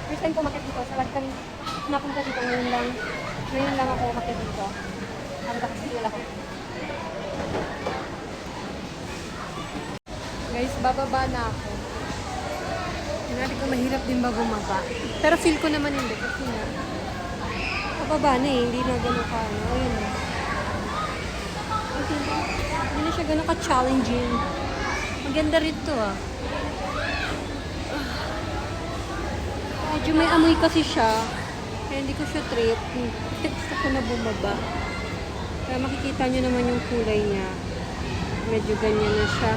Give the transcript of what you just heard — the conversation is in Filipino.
First time ko umakyat dito. Sa lagi kami napunta dito. Ngayon lang ako umakyat dito. Ang nakasigil ako. Guys, bababa na ako. Sinabi ko mahirap din ba bumaba. Pero feel ko naman hindi. Kasi nga, bababa na eh. Hindi na gano'n ka. Ayun na. Hindi na siya gano'n ka-challenging. Maganda rin to ah. Medyo may amoy kasi siya. Kaya hindi ko siya trip. Gusto ko na bumaba. Kaya makikita nyo naman yung kulay niya. Medyo ganyan na siya.